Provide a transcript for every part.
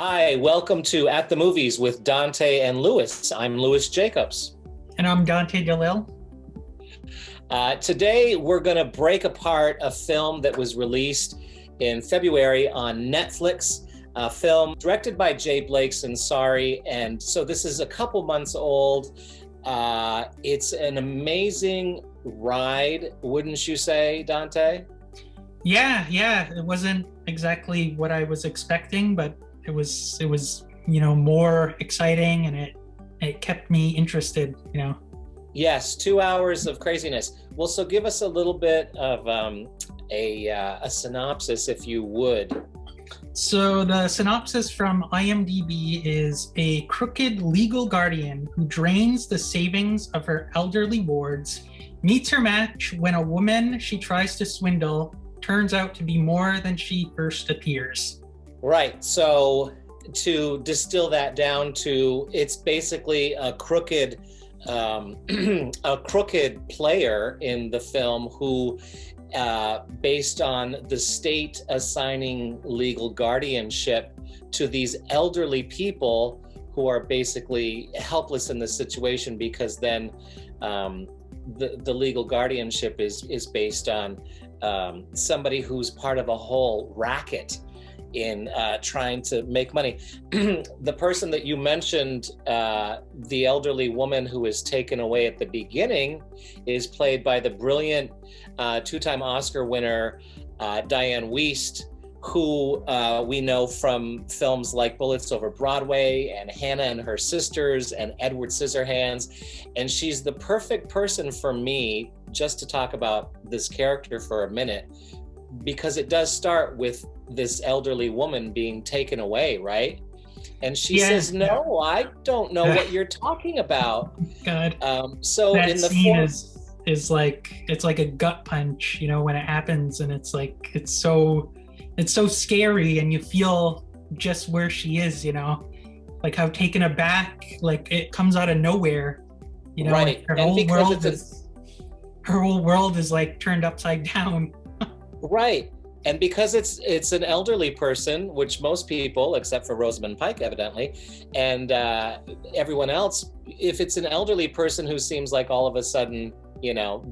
Hi, welcome to At the Movies with Dante and Louis. I'm Louis Jacobs. And I'm Dante DeLille. Today, we're going to break apart a film that was released in February on Netflix, a film directed by Jay Blake Ansari. And so this is a couple months old. It's an amazing ride, wouldn't you say, Dante? Yeah. It wasn't exactly what I was expecting, but it was, more exciting, and it kept me interested, Yes, 2 hours of craziness. Well, so give us a little bit of a synopsis, if you would. So the synopsis from IMDb is: a crooked legal guardian who drains the savings of her elderly wards meets her match when a woman she tries to swindle turns out to be more than she first appears. Right. So to distill that down to, it's basically a crooked player in the film who, based on the state assigning legal guardianship to these elderly people who are basically helpless in this situation, because then the legal guardianship is based on somebody who's part of a whole racket in trying to make money. The person that you mentioned, the elderly woman who is taken away at the beginning, is played by the brilliant two-time Oscar winner Diane Wiest, who we know from films like Bullets Over Broadway and Hannah and Her Sisters and Edward Scissorhands. And she's the perfect person for me just to talk about this character for a minute, because it does start with this elderly woman being taken away, right? And she says, "No, I don't know what you're talking about." God. So that in the scene is like, it's like a gut punch, when it happens, and it's like it's so scary, and you feel just where she is, like how taken aback, like it comes out of nowhere, right? Like her whole world is like turned upside down. Right. And because it's an elderly person, which most people, except for Rosamund Pike, evidently, and everyone else, if it's an elderly person who seems like all of a sudden,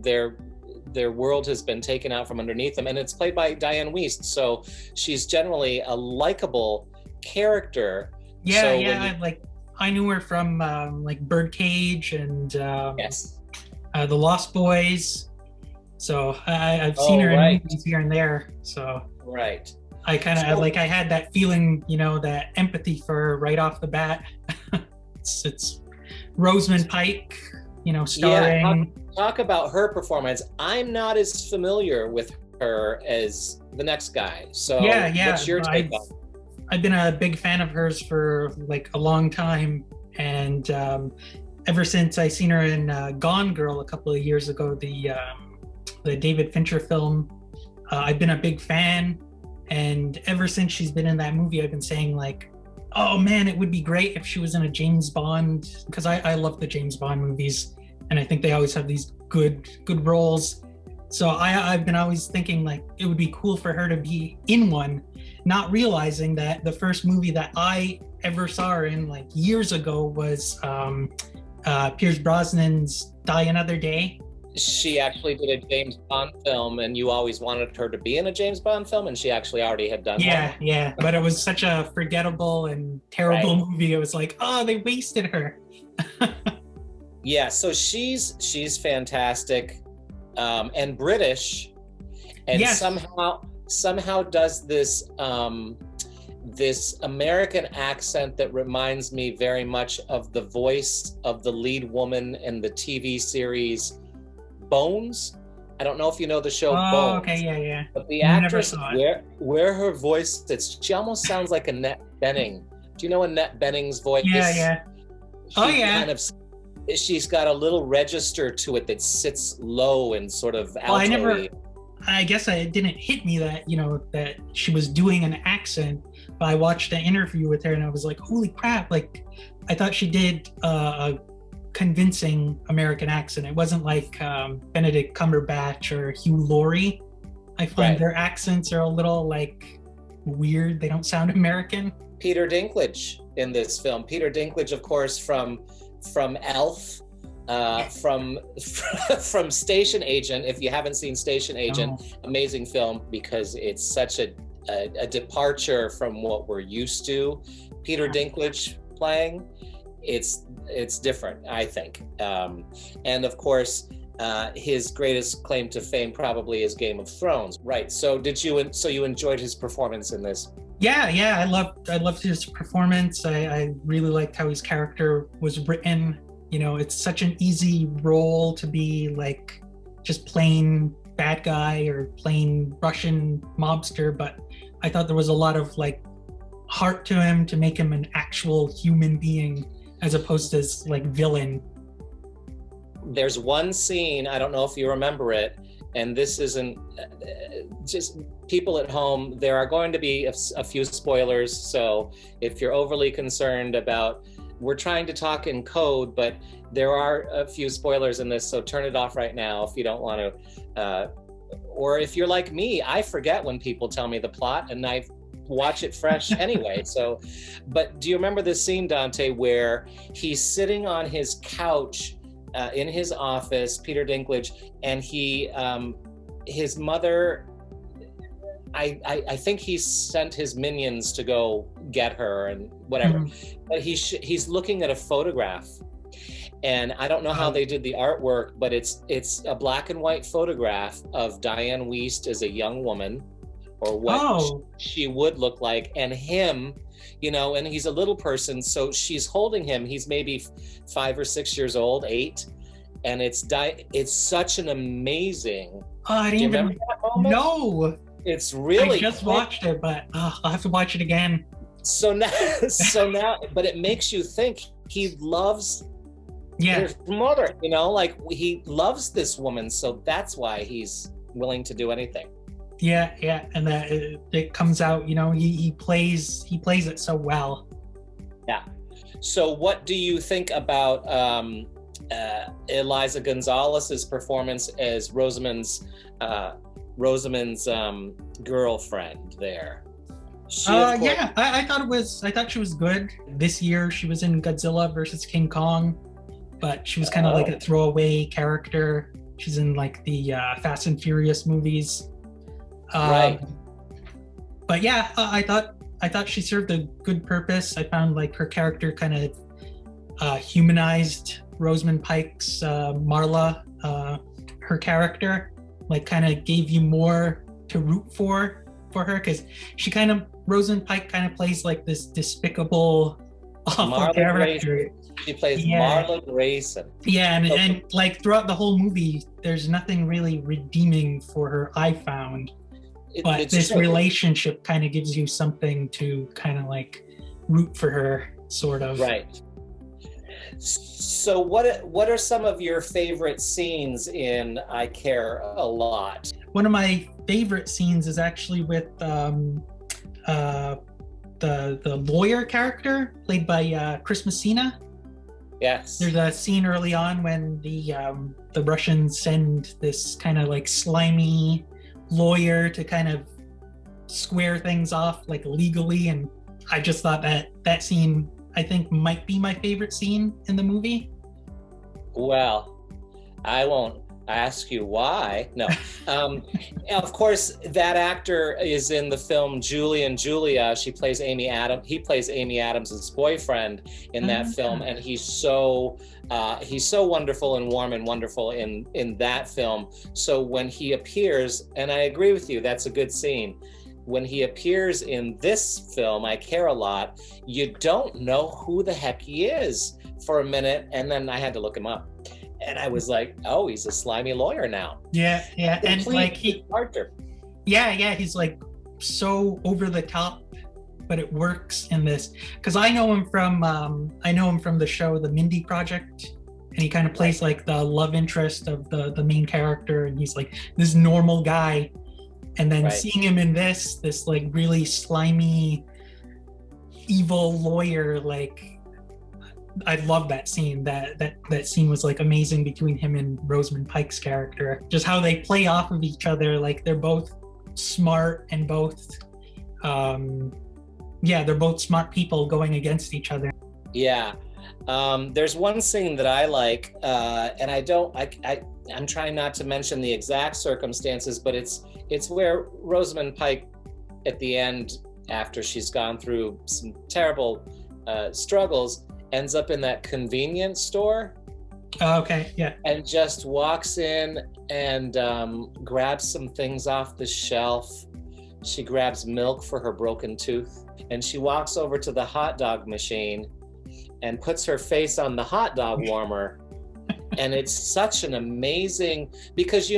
their world has been taken out from underneath them, and it's played by Diane Wiest, so she's generally a likable character. Like I knew her from like Birdcage and The Lost Boys. So I've seen her in movies here and there. So right, I had that feeling, that empathy for her right off the bat. it's Rosamund Pike, starring. Talk about her performance. I'm not as familiar with her as the next guy. So what's your take on? I've been a big fan of hers for like a long time, and ever since I seen her in Gone Girl a couple of years ago, the David Fincher film, I've been a big fan. And ever since she's been in that movie, I've been saying like, oh man, it would be great if she was in a James Bond, because I love the James Bond movies, and I think they always have these good roles. So I've been always thinking like it would be cool for her to be in one, not realizing that the first movie that I ever saw her in like years ago was Pierce Brosnan's Die Another Day. She actually did a James Bond film, and you always wanted her to be in a James Bond film, and she actually already had done one. Yeah, but it was such a forgettable and terrible movie. It was like, oh, they wasted her. Yeah, so she's fantastic, and British, and somehow does this this American accent that reminds me very much of the voice of the lead woman in the TV series Bones. I don't know if you know the show Bones. Okay, yeah. But the actress, where her voice sits, she almost sounds like Annette Bening. Do you know Annette Bening's voice? Yeah. She's got a little register to it that sits low and sort of alto-y. I guess it didn't hit me that, that she was doing an accent, but I watched an interview with her and I was like, holy crap, like I thought she did a convincing American accent. It wasn't like Benedict Cumberbatch or Hugh Laurie. I find their accents are a little like weird. They don't sound American. Peter Dinklage in this film. Peter Dinklage, of course, from Elf, from Station Agent. If you haven't seen Station Agent, amazing film because it's such a departure from what we're used to. Peter Dinklage playing, it's different, I think. And of course, his greatest claim to fame probably is Game of Thrones, right? So you enjoyed his performance in this? Yeah, I loved his performance. I really liked how his character was written. You know, it's such an easy role to be like just plain bad guy or plain Russian mobster, but I thought there was a lot of like heart to him to make him an actual human being as opposed to like villain. There's one scene, I don't know if you remember it, and this isn't just people at home, there are going to be a few spoilers, so if you're overly concerned about, we're trying to talk in code, but there are a few spoilers in this, so turn it off right now if you don't want to, or if you're like me, I forget when people tell me the plot and I watch it fresh anyway. So, but do you remember this scene, Dante, where he's sitting on his couch in his office, Peter Dinklage, and his mother, I think he sent his minions to go get her and whatever, but he's looking at a photograph, and I don't know how they did the artwork, but it's a black and white photograph of Diane Wiest as a young woman, or what she would look like, and him, you know, and he's a little person, so she's holding him, he's maybe 5 or 6 years old, 8, and it's such an amazing, I didn't remember that moment? No, it's really, I just watched it, but I'll have to watch it again. So now, but it makes you think he loves his mother, you know, like he loves this woman, so that's why he's willing to do anything. Yeah, and that it comes out, you know, he plays it so well. Yeah. So what do you think about Eliza Gonzalez's performance as Rosamund's girlfriend there? I thought she was good. This year she was in Godzilla versus King Kong, but she was kind of like a throwaway character. She's in like the Fast and Furious movies. Right. But yeah, I thought she served a good purpose. I found like her character kind of humanized Rosamund Pike's Marla, her character, like kind of gave you more to root for her, because Rosamund Pike kind of plays like this despicable, awful Marla character. Grayson. She plays Marla Grayson. Yeah, and like throughout the whole movie, there's nothing really redeeming for her, I found. But this relationship kind of gives you something to kind of like root for her, sort of. Right. So what are some of your favorite scenes in I Care a Lot? One of my favorite scenes is actually with the lawyer character played by Chris Messina. Yes. There's a scene early on when the Russians send this kind of like slimy lawyer to kind of square things off like legally, and I just thought that scene, I think, might be my favorite scene in the movie. Well, I won't ask you why. No. Of course, that actor is in the film Julie and Julia. He plays Amy Adams' boyfriend in that film, and he's so wonderful and warm and wonderful in that film. So when he appears, and I agree with you, that's a good scene. When he appears in this film, I Care a Lot, you don't know who the heck he is for a minute, and then I had to look him up. And I was like, oh, he's a slimy lawyer now. Yeah. And like character. Yeah, he's like so over the top, but it works in this. Because I know him from the show The Mindy Project, and he kind of plays like the love interest of the main character, and he's like this normal guy. And then seeing him in this like really slimy, evil lawyer, like I love that scene. That scene was like amazing between him and Rosamund Pike's character. Just how they play off of each other, like they're both smart and both Yeah, they're both smart people going against each other. Yeah. There's one scene that I like, and I'm trying not to mention the exact circumstances, but it's where Rosamund Pike at the end, after she's gone through some terrible struggles, ends up in that convenience store. Okay, yeah. And just walks in and grabs some things off the shelf. She grabs milk for her broken tooth, and she walks over to the hot dog machine and puts her face on the hot dog warmer. And it's such an amazing, because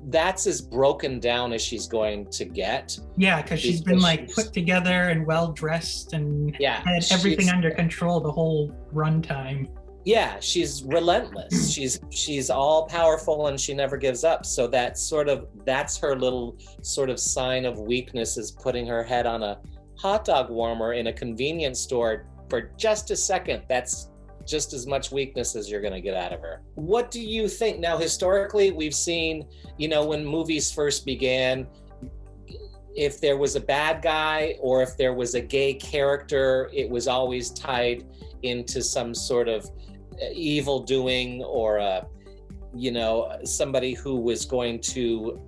that's as broken down as she's going to get. Yeah, because she's been like put together and well dressed and had everything under control the whole runtime. Yeah, she's relentless. She's all powerful and she never gives up. So that's her little sort of sign of weakness, is putting her head on a hot dog warmer in a convenience store for just a second. That's just as much weakness as you're going to get out of her. What do you think? Now, historically, we've seen, when movies first began, if there was a bad guy or if there was a gay character, it was always tied into some sort of evil doing, or somebody who was going to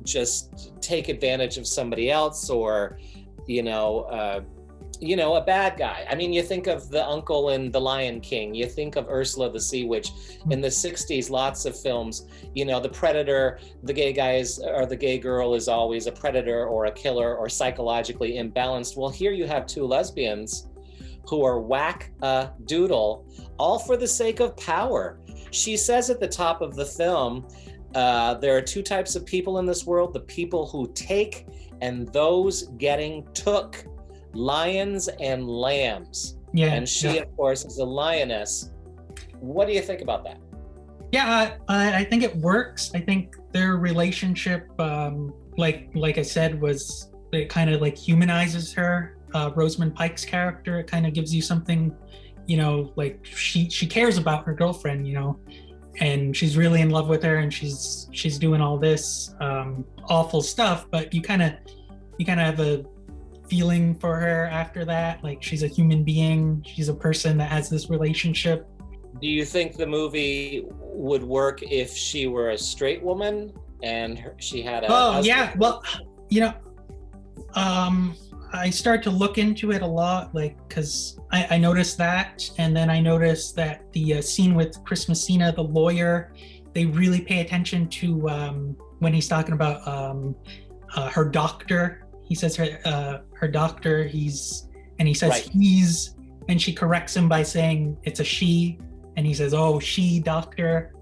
just take advantage of somebody else, or a bad guy. I mean, you think of the uncle in The Lion King, you think of Ursula the Sea Witch. In the 60s, lots of films, the predator, the gay guy or the gay girl is always a predator or a killer or psychologically imbalanced. Well, here you have two lesbians who are whack-a-doodle, all for the sake of power. She says at the top of the film, there are two types of people in this world: the people who take and those getting took, lions and lambs. Yeah, and she, of course, is a lioness. What do you think about that? Yeah, I think it works. I think their relationship, like I said, it kind of like humanizes her. Rosamund Pike's character, it kind of gives you something, like she cares about her girlfriend, and she's really in love with her, and she's doing all this awful stuff, but you kind of have a feeling for her after that. Like, she's a human being, she's a person that has this relationship. Do you think the movie would work if she were a straight woman and she had a husband? Yeah, well, I start to look into it a lot, because I noticed that, and then I noticed that the scene with Chris Messina, the lawyer, they really pay attention to when he's talking about her doctor. He says her doctor, he says right. He's, and she corrects him by saying it's a she, and he says, oh, she doctor.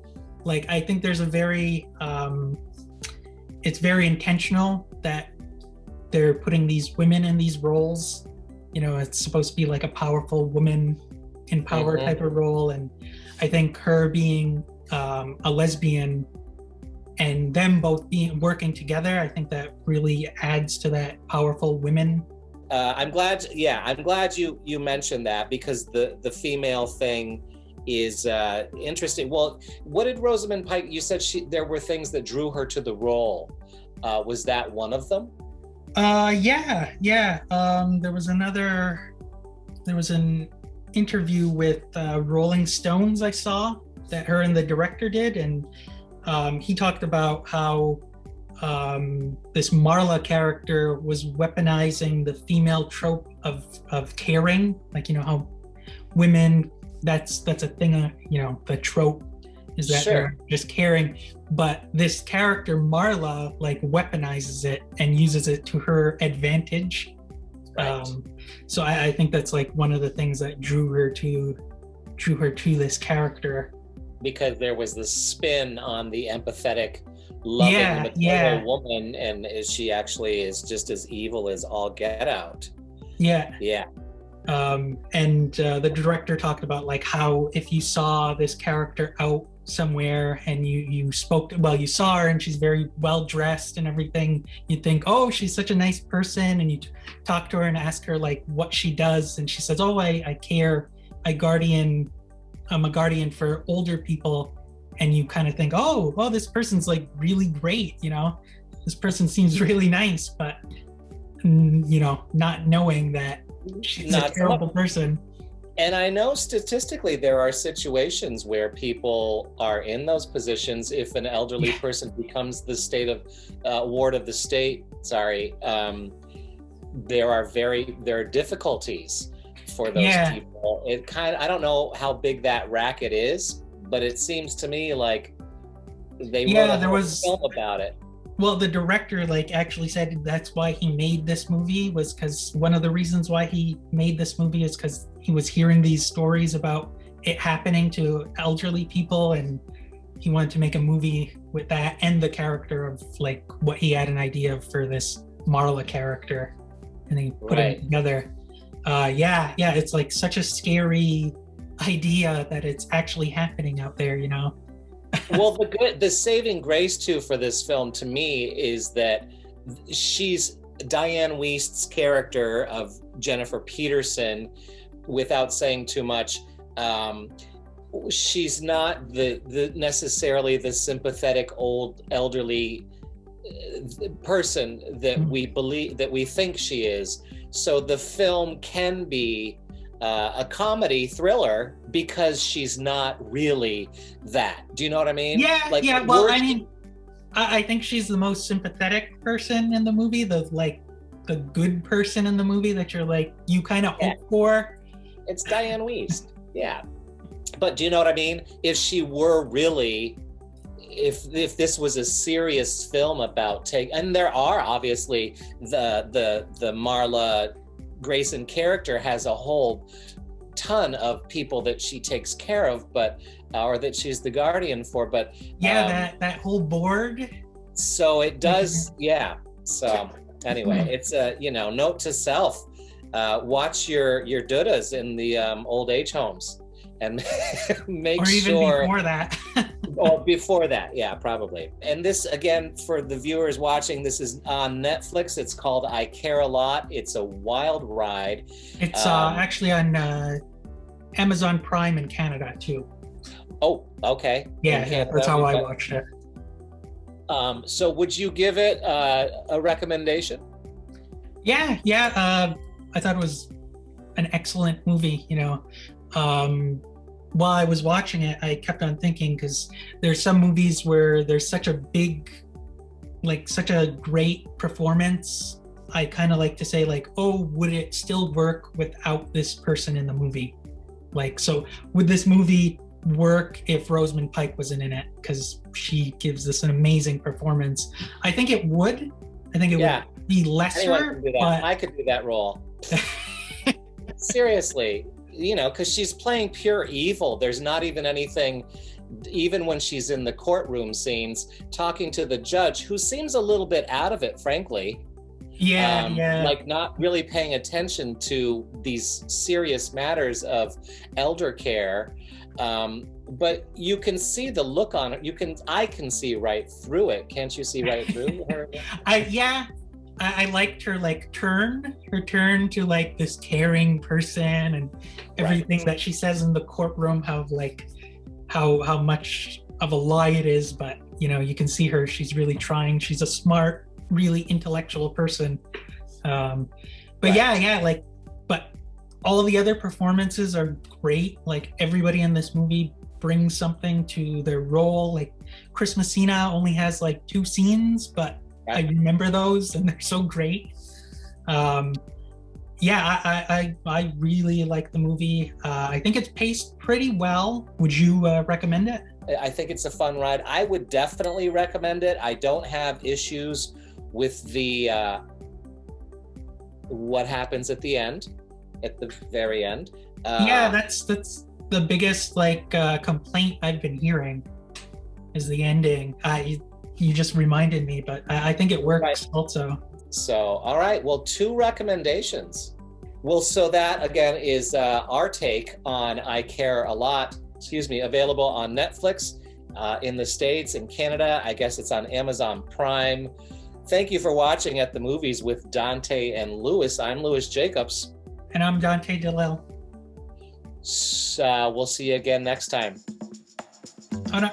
Like, I think there's a very, it's very intentional that they're putting these women in these roles. It's supposed to be like a powerful woman in power type of role. And I think her being a lesbian and them both working together, I think that really adds to that powerful women. I'm glad you mentioned that, because the female thing is interesting. Well, what did Rosamund Pike, you said there were things that drew her to the role. Was that one of them? Yeah. There was an interview with Rolling Stones I saw that her and the director did, and he talked about how this Marla character was weaponizing the female trope of caring, like, how women, that's a thing, the trope is that they're just caring, but this character Marla like weaponizes it and uses it to her advantage. Right. So I think that's like one of the things that drew her to this character, because there was this spin on the empathetic, loving, maternal woman, and she actually is just as evil as all get out. And the director talked about like how if you saw this character out somewhere and you saw her and she's very well dressed and everything, you'd think, oh, she's such a nice person, and you talk to her and ask her like what she does, and she says, oh, I care, I'm a guardian for older people, and you kind of think, oh, well, this person's like really great, this person seems really nice, but not knowing that she's a terrible person. And I know statistically there are situations where people are in those positions. If an elderly person becomes the ward of the state, there are difficulties for those people. I don't know how big that racket is, but it seems to me like they wrote a film about it. Well, the director actually said that's why he made this movie, was because one of the reasons why he made this movie is because he was hearing these stories about it happening to elderly people, and he wanted to make a movie with that and the character of what he had an idea of for this Marla character, and he put it together. It's such a scary idea that it's actually happening out there, Well, the saving grace too for this film to me is that she's Diane Wiest's character of Jennifer Peterson. Without saying too much, she's not the necessarily the sympathetic old elderly person that we think she is. So the film can be a comedy thriller because she's not really that. Do you know what I mean? Yeah. Well, I think she's the most sympathetic person in the movie, the good person in the movie that you kind of hope for. It's Diane Wiest. Yeah. But do you know what I mean? If she were really, if this was a serious film about and there are obviously the Marla Grayson character has a whole ton of people that she takes care of, or that she's the guardian for, but that whole board. So it does, So anyway, it's a note to self: watch your dudas in the old age homes, and make or even sure before that. Or before that, yeah, probably. And this, again, for the viewers watching, this is on Netflix. It's called I Care a Lot. It's a wild ride. It's actually on Amazon Prime in Canada, too. Oh, okay. Yeah, that's how I watched it. So would you give it a recommendation? Yeah. I thought it was an excellent movie, While I was watching it, I kept on thinking, because there's some movies where there's such a great performance. I kind of like to say would it still work without this person in the movie? So would this movie work if Rosamund Pike wasn't in it? Because she gives this an amazing performance. I think it would. I think it would be lesser. But I could do that role. Seriously. Because she's playing pure evil. There's not even anything, even when she's in the courtroom scenes, talking to the judge, who seems a little bit out of it, frankly. Not really paying attention to these serious matters of elder care. But you can see the look on it. I can see right through it. Can't you see right through her? I liked her turn to this caring person, and everything that she says in the courtroom, how much of a lie it is, but you can see her, she's really trying. She's a smart, really intellectual person. But all of the other performances are great. Everybody in this movie brings something to their role. Chris Messina only has 2 scenes, but I remember those, and they're so great. I really like the movie. I think it's paced pretty well. Would you recommend it? I think it's a fun ride. I would definitely recommend it. I don't have issues with the what happens at the very end. That's the biggest complaint I've been hearing, is the ending. You just reminded me, but I think it works also. So, all right. Well, 2 recommendations. Well, so that, again, is our take on I Care a Lot, available on Netflix in the States and Canada. I guess it's on Amazon Prime. Thank you for watching At the Movies with Dante and Louis. I'm Louis Jacobs. And I'm Dante DeLille. So, we'll see you again next time. Oh, no.